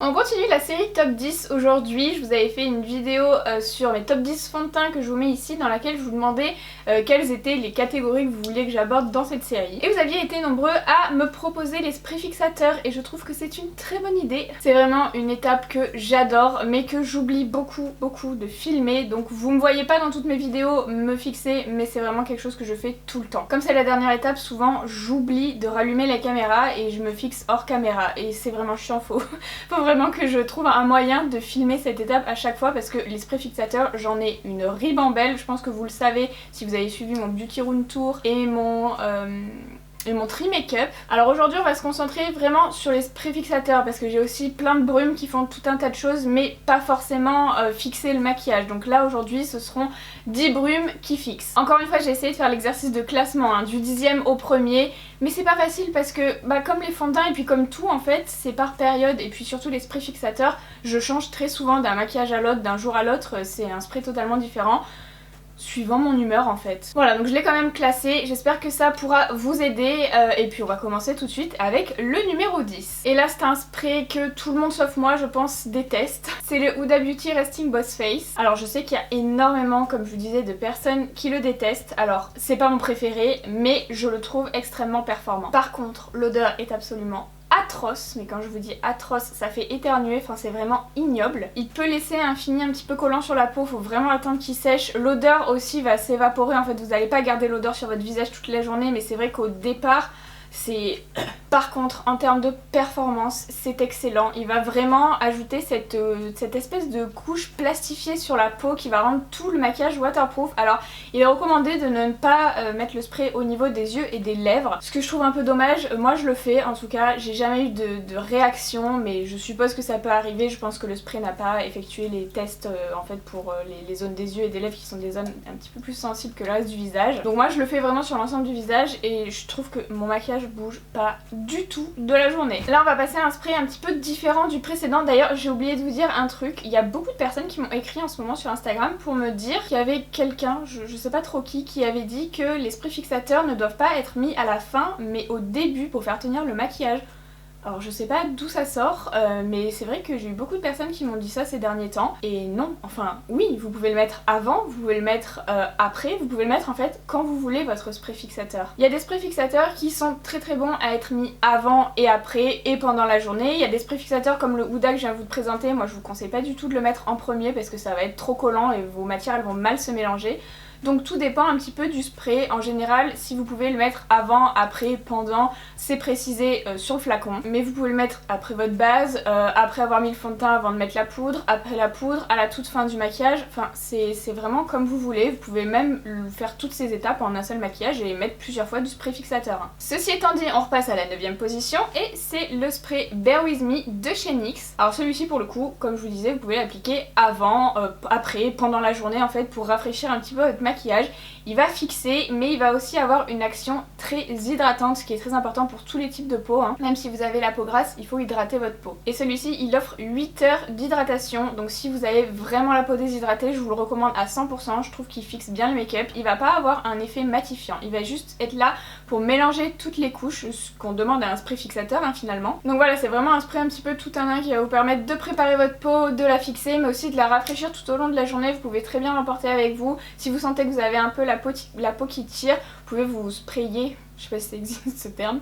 On continue la série top 10 aujourd'hui. Je vous avais fait une vidéo sur mes top 10 fonds de teint que je vous mets ici, dans laquelle je vous demandais quelles étaient les catégories que vous vouliez que j'aborde dans cette série. Et vous aviez été nombreux à me proposer les sprays fixateurs et je trouve que c'est une très bonne idée. C'est vraiment une étape que j'adore mais que j'oublie beaucoup de filmer. Donc vous me voyez pas dans toutes mes vidéos me fixer, mais c'est vraiment quelque chose que je fais tout le temps. Comme c'est la dernière étape, souvent j'oublie de rallumer la caméra et je me fixe hors caméra et c'est vraiment chiant, faut vraiment que je trouve un moyen de filmer cette étape à chaque fois parce que les sprays fixateurs, j'en ai une ribambelle. Je pense que vous le savez si vous avez suivi mon Beauty Room Tour et mon tri make-up. Alors aujourd'hui on va se concentrer vraiment sur les sprays fixateurs parce que j'ai aussi plein de brumes qui font tout un tas de choses mais pas forcément fixer le maquillage. Donc là aujourd'hui ce seront 10 brumes qui fixent. Encore une fois j'ai essayé de faire l'exercice de classement hein, du 10e au premier, mais c'est pas facile parce que comme les fonds de teint et puis comme tout en fait c'est par période, et puis surtout les sprays fixateurs je change très souvent d'un maquillage à l'autre, d'un jour à l'autre, c'est un spray totalement différent suivant mon humeur en fait. Voilà, donc je l'ai quand même classé, j'espère que ça pourra vous aider et puis on va commencer tout de suite avec le numéro 10. Et là c'est un spray que tout le monde sauf moi je pense déteste. C'est le Huda Beauty Resting Boss Face. Alors je sais qu'il y a énormément, comme je vous disais, de personnes qui le détestent. Alors c'est pas mon préféré mais je le trouve extrêmement performant. Par contre l'odeur est absolument atroce, mais quand je vous dis atroce ça fait éternuer, enfin c'est vraiment ignoble. Il peut laisser un fini un petit peu collant sur la peau, faut vraiment attendre qu'il sèche. L'odeur aussi va s'évaporer, en fait vous n'allez pas garder l'odeur sur votre visage toute la journée, mais c'est vrai qu'au départ c'est... Par contre en termes de performance c'est excellent, il va vraiment ajouter cette espèce de couche plastifiée sur la peau qui va rendre tout le maquillage waterproof. Alors il est recommandé de ne pas mettre le spray au niveau des yeux et des lèvres, ce que je trouve un peu dommage. Moi je le fais en tout cas, j'ai jamais eu de réaction mais je suppose que ça peut arriver. Je pense que le spray n'a pas effectué les tests en fait pour les zones des yeux et des lèvres qui sont des zones un petit peu plus sensibles que le reste du visage. Donc moi je le fais vraiment sur l'ensemble du visage et je trouve que mon maquillage bouge pas du tout de la journée. Là on va passer à un spray un petit peu différent du précédent. D'ailleurs j'ai oublié de vous dire un truc, il y a beaucoup de personnes qui m'ont écrit en ce moment sur Instagram pour me dire qu'il y avait quelqu'un, je sais pas trop qui avait dit que les sprays fixateurs ne doivent pas être mis à la fin mais au début pour faire tenir le maquillage. Alors je sais pas d'où ça sort, mais c'est vrai que j'ai eu beaucoup de personnes qui m'ont dit ça ces derniers temps. Et non, enfin oui, vous pouvez le mettre avant, vous pouvez le mettre après, vous pouvez le mettre en fait quand vous voulez votre spray fixateur. Il y a des sprays fixateurs qui sont très bons à être mis avant et après et pendant la journée. Il y a des sprays fixateurs comme le Huda que je viens de vous présenter, moi je vous conseille pas du tout de le mettre en premier parce que ça va être trop collant et vos matières elles vont mal se mélanger. Donc tout dépend un petit peu du spray. En général si vous pouvez le mettre avant, après, pendant, c'est précisé sur le flacon. Mais vous pouvez le mettre après votre base, après avoir mis le fond de teint avant de mettre la poudre, après la poudre, à la toute fin du maquillage. Enfin c'est vraiment comme vous voulez. Vous pouvez même faire toutes ces étapes en un seul maquillage et mettre plusieurs fois du spray fixateur. Ceci étant dit, on repasse à la 9e position et c'est le spray Bare With Me de chez NYX. Alors celui-ci pour le coup, comme je vous disais, vous pouvez l'appliquer avant, après, pendant la journée en fait pour rafraîchir un petit peu votre maquillage. Il va fixer mais il va aussi avoir une action très hydratante, ce qui est très important pour tous les types de peau hein. Même si vous avez la peau grasse, il faut hydrater votre peau. Et celui-ci il offre 8 heures d'hydratation, donc si vous avez vraiment la peau déshydratée, je vous le recommande à 100%. Je trouve qu'il fixe bien le make-up, il va pas avoir un effet matifiant, il va juste être là pour mélanger toutes les couches, ce qu'on demande à un spray fixateur hein, finalement. Donc voilà, c'est vraiment un spray un petit peu tout un qui va vous permettre de préparer votre peau, de la fixer mais aussi de la rafraîchir tout au long de la journée. Vous pouvez très bien l'emporter avec vous. Si vous sentez que vous avez un peu la peau qui tire, vous pouvez vous sprayer, je sais pas si ça existe ce terme,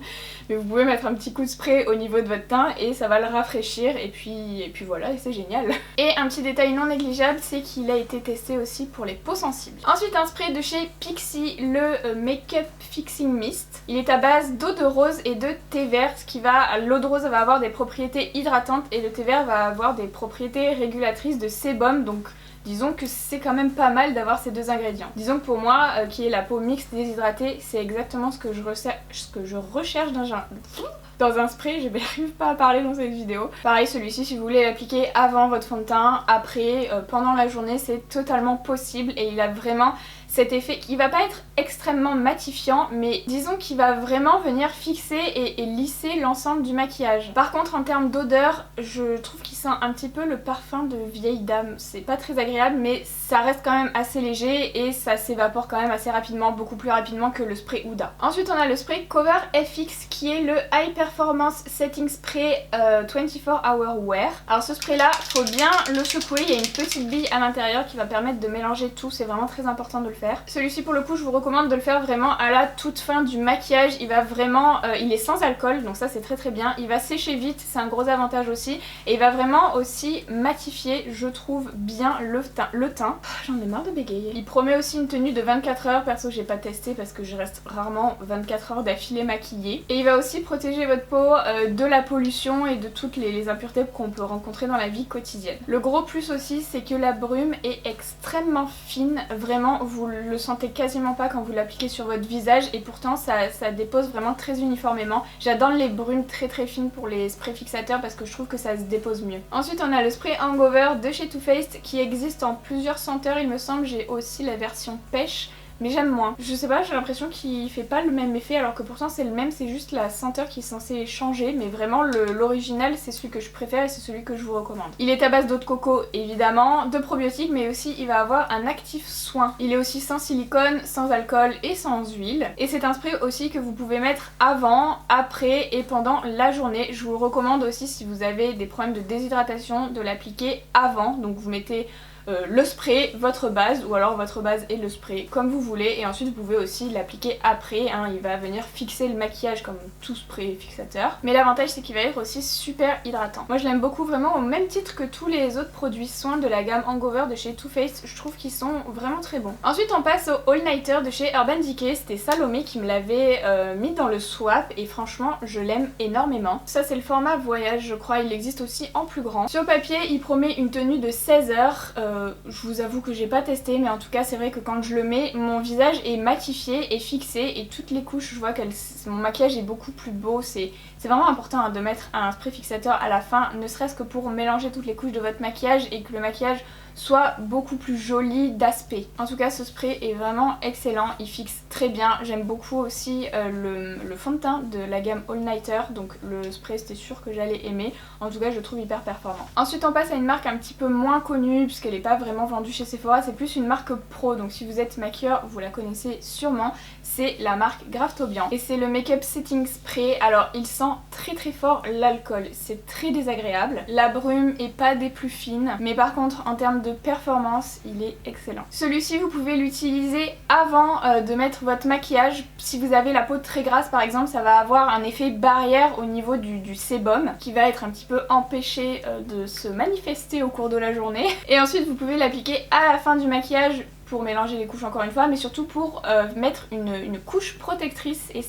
mais vous pouvez mettre un petit coup de spray au niveau de votre teint et ça va le rafraîchir et puis voilà, et c'est génial. Et un petit détail non négligeable, c'est qu'il a été testé aussi pour les peaux sensibles. Ensuite un spray de chez Pixi, le Make-up Fixing Mist. Il est à base d'eau de rose et de thé vert, ce qui va, l'eau de rose va avoir des propriétés hydratantes et le thé vert va avoir des propriétés régulatrices de sébum, donc disons que c'est quand même pas mal d'avoir ces deux ingrédients. Disons que pour moi, qui est la peau mixte déshydratée, c'est exactement ce que je recherche dans un spray. Je n'arrive pas à parler dans cette vidéo. Pareil, celui-ci, si vous voulez l'appliquer avant votre fond de teint, après, pendant la journée, c'est totalement possible et il a vraiment cet effet qui va pas être extrêmement matifiant, mais disons qu'il va vraiment venir fixer et lisser l'ensemble du maquillage. Par contre en termes d'odeur, je trouve qu'il sent un petit peu le parfum de vieille dame. C'est pas très agréable mais ça reste quand même assez léger et ça s'évapore quand même assez rapidement, beaucoup plus rapidement que le spray Huda. Ensuite on a le spray Cover FX qui est le Hyper Performance Setting Spray 24 Hour Wear. Alors ce spray là, faut bien le secouer, il y a une petite bille à l'intérieur qui va permettre de mélanger tout, c'est vraiment très important de le faire. Celui-ci pour le coup je vous recommande de le faire vraiment à la toute fin du maquillage, il va vraiment, il est sans alcool donc ça c'est très bien, il va sécher vite, c'est un gros avantage aussi et il va vraiment aussi matifier je trouve bien le teint. J'en ai marre de bégayer. Il promet aussi une tenue de 24 heures, perso j'ai pas testé parce que je reste rarement 24 heures d'affilée maquillée. Et il va aussi protéger votre peau de la pollution et de toutes les impuretés qu'on peut rencontrer dans la vie quotidienne. Le gros plus aussi c'est que la brume est extrêmement fine, vraiment vous le sentez quasiment pas quand vous l'appliquez sur votre visage et pourtant ça dépose vraiment très uniformément. J'adore les brumes très fines pour les sprays fixateurs parce que je trouve que ça se dépose mieux. Ensuite on a le spray Hangover de chez Too Faced qui existe en plusieurs senteurs il me semble, j'ai aussi la version pêche mais j'aime moins. Je sais pas, j'ai l'impression qu'il fait pas le même effet alors que pourtant c'est le même, c'est juste la senteur qui est censée changer mais vraiment l'original c'est celui que je préfère et c'est celui que je vous recommande. Il est à base d'eau de coco évidemment, de probiotiques mais aussi il va avoir un actif soin. Il est aussi sans silicone, sans alcool et sans huile et c'est un spray aussi que vous pouvez mettre avant, après et pendant la journée. Je vous recommande aussi si vous avez des problèmes de déshydratation de l'appliquer avant, donc vous mettez le spray, votre base ou alors votre base et le spray comme vous voulez et ensuite vous pouvez aussi l'appliquer après, hein, il va venir fixer le maquillage comme tout spray fixateur mais l'avantage c'est qu'il va être aussi super hydratant. Moi je l'aime beaucoup vraiment au même titre que tous les autres produits soins de la gamme Hangover de chez Too Faced, je trouve qu'ils sont vraiment très bons. Ensuite on passe au All Nighter de chez Urban Decay, c'était Salomé qui me l'avait mis dans le swap et franchement je l'aime énormément. Ça c'est le format voyage je crois, il existe aussi en plus grand. Sur papier il promet une tenue de 16 heures, je vous avoue que j'ai pas testé mais en tout cas c'est vrai que quand je le mets mon visage est matifié et fixé et toutes les couches je vois que mon maquillage est beaucoup plus beau, c'est vraiment important hein, de mettre un spray fixateur à la fin ne serait-ce que pour mélanger toutes les couches de votre maquillage et que le maquillage soit beaucoup plus joli d'aspect. En tout cas ce spray est vraiment excellent, il fixe très bien, j'aime beaucoup aussi le fond de teint de la gamme All Nighter donc le spray c'était sûr que j'allais aimer, en tout cas je le trouve hyper performant. Ensuite on passe à une marque un petit peu moins connue puisqu'elle n'est pas vraiment vendue chez Sephora, c'est plus une marque pro donc si vous êtes maquilleur vous la connaissez sûrement, c'est la marque Graftobian et c'est le Make-up Setting Spray. Alors il sent très fort l'alcool, c'est très désagréable, la brume est pas des plus fines mais par contre en termes de performance il est excellent. Celui-ci vous pouvez l'utiliser avant de mettre votre maquillage, si vous avez la peau très grasse par exemple ça va avoir un effet barrière au niveau du sébum qui va être un petit peu empêché de se manifester au cours de la journée et ensuite vous pouvez l'appliquer à la fin du maquillage pour mélanger les couches encore une fois mais surtout pour mettre une couche protectrice et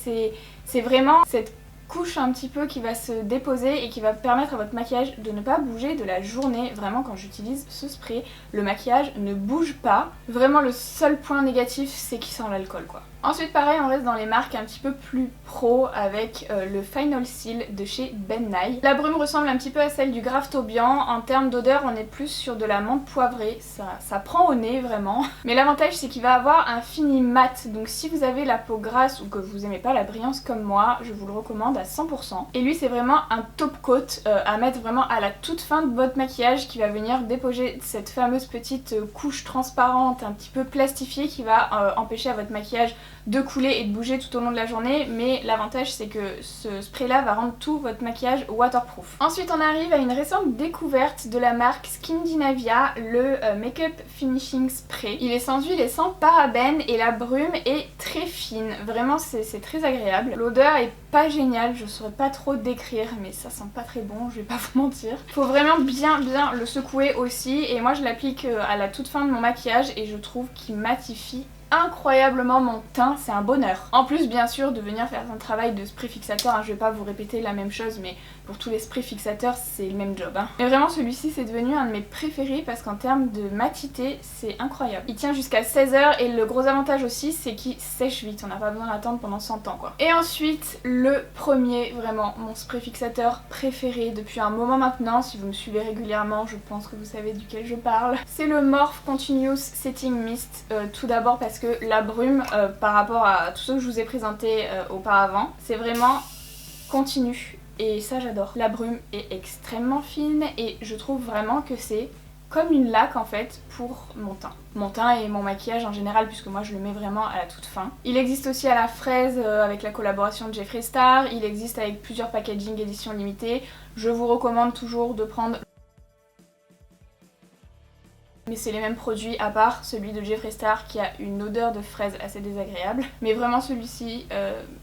c'est vraiment cette couche un petit peu qui va se déposer et qui va permettre à votre maquillage de ne pas bouger de la journée. Vraiment quand j'utilise ce spray le maquillage ne bouge pas, vraiment le seul point négatif c'est qu'il sent l'alcool quoi. Ensuite pareil on reste dans les marques un petit peu plus pro avec le Final Seal de chez Ben Nye. La brume ressemble un petit peu à celle du Graftobian, en termes d'odeur on est plus sur de la menthe poivrée, ça prend au nez vraiment. Mais l'avantage c'est qu'il va avoir un fini mat, donc si vous avez la peau grasse ou que vous aimez pas la brillance comme moi, je vous le recommande à 100%. Et lui c'est vraiment un top coat à mettre vraiment à la toute fin de votre maquillage qui va venir déposer cette fameuse petite couche transparente un petit peu plastifiée qui va empêcher à votre maquillage de couler et de bouger tout au long de la journée mais l'avantage c'est que ce spray là va rendre tout votre maquillage waterproof. Ensuite on arrive à une récente découverte de la marque Skindinavia, le Makeup Finishing Spray. Il est sans huile et sans parabènes et la brume est très fine, vraiment c'est très agréable. L'odeur est pas géniale, je saurais pas trop décrire mais ça sent pas très bon, je vais pas vous mentir. Faut vraiment bien le secouer aussi et moi je l'applique à la toute fin de mon maquillage et je trouve qu'il matifie incroyablement mon teint, c'est un bonheur. En plus bien sûr de venir faire un travail de spray fixateur, hein, je vais pas vous répéter la même chose mais pour tous les sprays fixateurs c'est le même job. Hein. Mais vraiment celui-ci c'est devenu un de mes préférés parce qu'en termes de matité c'est incroyable. Il tient jusqu'à 16 heures et le gros avantage aussi c'est qu'il sèche vite, on n'a pas besoin d'attendre pendant 100 ans quoi. Et ensuite le premier, vraiment mon spray fixateur préféré depuis un moment maintenant, si vous me suivez régulièrement je pense que vous savez duquel je parle. C'est le Morphe Continuous Setting Mist, tout d'abord parce que la brume par rapport à tout ce que je vous ai présenté auparavant, c'est vraiment continu et ça j'adore. La brume est extrêmement fine et je trouve vraiment que c'est comme une laque en fait pour mon teint. Mon teint et mon maquillage en général, puisque moi je le mets vraiment à la toute fin. Il existe aussi à la fraise avec la collaboration de Jeffree Star, il existe avec plusieurs packaging édition limitée. Je vous recommande toujours de prendre, mais c'est les mêmes produits à part celui de Jeffree Star qui a une odeur de fraise assez désagréable. Mais vraiment celui-ci,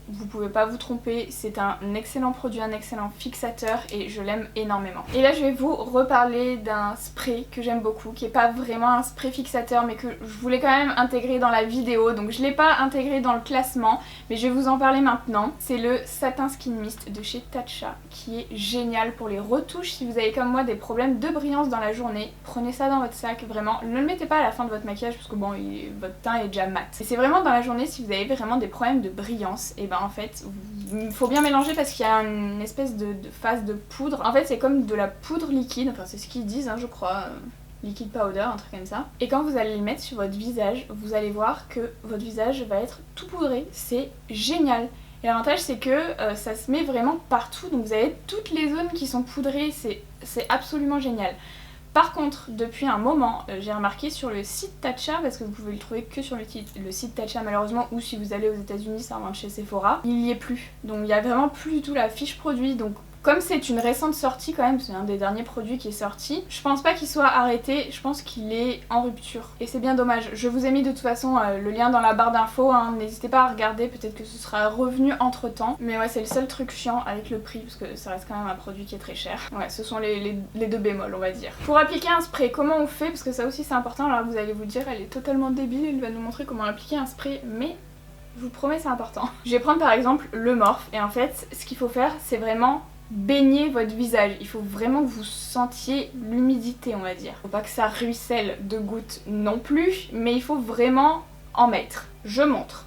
vous pouvez pas vous tromper, c'est un excellent produit, un excellent fixateur et je l'aime énormément. Et là je vais vous reparler d'un spray que j'aime beaucoup, qui est pas vraiment un spray fixateur mais que je voulais quand même intégrer dans la vidéo, donc je l'ai pas intégré dans le classement mais je vais vous en parler maintenant. C'est le Satin Skin Mist de chez Tatcha qui est génial pour les retouches. Si vous avez comme moi des problèmes de brillance dans la journée, prenez ça dans votre sac. Vraiment, ne le mettez pas à la fin de votre maquillage parce que bon, votre teint est déjà mat. Et c'est vraiment dans la journée, si vous avez vraiment des problèmes de brillance, et ben en fait, il faut bien mélanger parce qu'il y a une espèce de phase de poudre. En fait, c'est comme de la poudre liquide, enfin c'est ce qu'ils disent, hein, je crois. Liquid powder, un truc comme ça. Et quand vous allez le mettre sur votre visage, vous allez voir que votre visage va être tout poudré. C'est génial. Et l'avantage c'est que ça se met vraiment partout, donc vous avez toutes les zones qui sont poudrées, c'est absolument génial. Par contre, depuis un moment, j'ai remarqué sur le site Tatcha, parce que vous pouvez le trouver que sur le site Tatcha malheureusement, ou si vous allez aux États-Unis, ça revient chez Sephora, il n'y est plus. Donc il n'y a vraiment plus du tout la fiche produit, donc comme c'est une récente sortie quand même, c'est un des derniers produits qui est sorti, je pense pas qu'il soit arrêté, je pense qu'il est en rupture. Et c'est bien dommage. Je vous ai mis de toute façon le lien dans la barre d'infos, hein. N'hésitez pas à regarder, peut-être que ce sera revenu entre temps. Mais ouais, c'est le seul truc chiant avec le prix, parce que ça reste quand même un produit qui est très cher. Ouais, ce sont les deux bémols on va dire. Pour appliquer un spray, comment on fait? Parce que ça aussi c'est important, alors vous allez vous dire elle est totalement débile, elle va nous montrer comment appliquer un spray, mais je vous promets c'est important. Je vais prendre par exemple le Morphe, et en fait ce qu'il faut faire c'est vraiment baigner votre visage. Il faut vraiment que vous sentiez l'humidité on va dire. Faut pas que ça ruisselle de gouttes non plus, mais il faut vraiment en mettre. Je montre.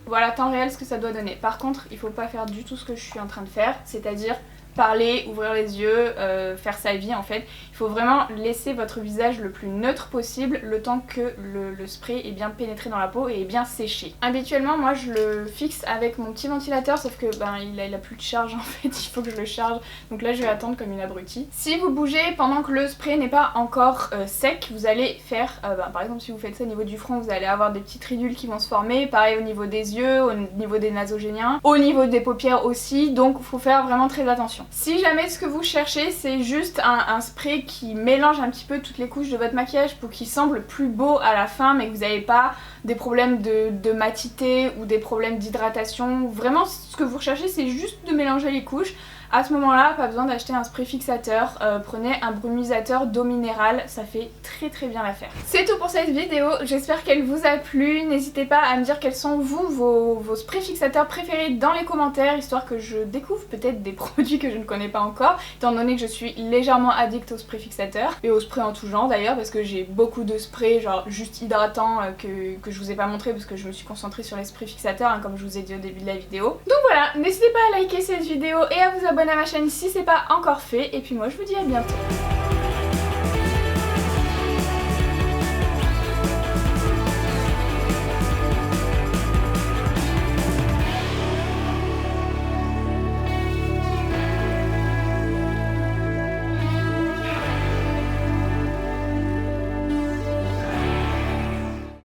Voilà temps réel ce que ça doit donner. Par contre il faut pas faire du tout ce que je suis en train de faire, c'est-à-dire parler, ouvrir les yeux, faire sa vie en fait. Il faut vraiment laisser votre visage le plus neutre possible le temps que le spray est bien pénétré dans la peau et est bien séché. Habituellement moi je le fixe avec mon petit ventilateur, sauf que ben il a plus de charge en fait, il faut que je le charge, donc là je vais attendre comme une abrutie. Si vous bougez pendant que le spray n'est pas encore sec, vous allez faire, par exemple si vous faites ça au niveau du front, vous allez avoir des petites ridules qui vont se former, pareil au niveau des yeux, au niveau des nasogéniens, au niveau des paupières aussi, donc il faut faire vraiment très attention. Si jamais ce que vous cherchez c'est juste un spray qui mélange un petit peu toutes les couches de votre maquillage pour qu'il semble plus beau à la fin mais que vous n'avez pas des problèmes de matité ou des problèmes d'hydratation, vraiment ce que vous recherchez c'est juste de mélanger les couches. À ce moment là, pas besoin d'acheter un spray fixateur, prenez un brumisateur d'eau minérale, ça fait très bien l'affaire. C'est tout pour cette vidéo, j'espère qu'elle vous a plu, n'hésitez pas à me dire quels sont vos sprays fixateurs préférés dans les commentaires, histoire que je découvre peut-être des produits que je ne connais pas encore, étant donné que je suis légèrement addict aux sprays fixateurs, et aux sprays en tout genre d'ailleurs, parce que j'ai beaucoup de sprays genre juste hydratants que je vous ai pas montré parce que je me suis concentrée sur les sprays fixateurs, hein, comme je vous ai dit au début de la vidéo. Donc voilà, n'hésitez pas à liker cette vidéo et à vous abonner à ma chaîne si c'est pas encore fait, et puis moi je vous dis à bientôt.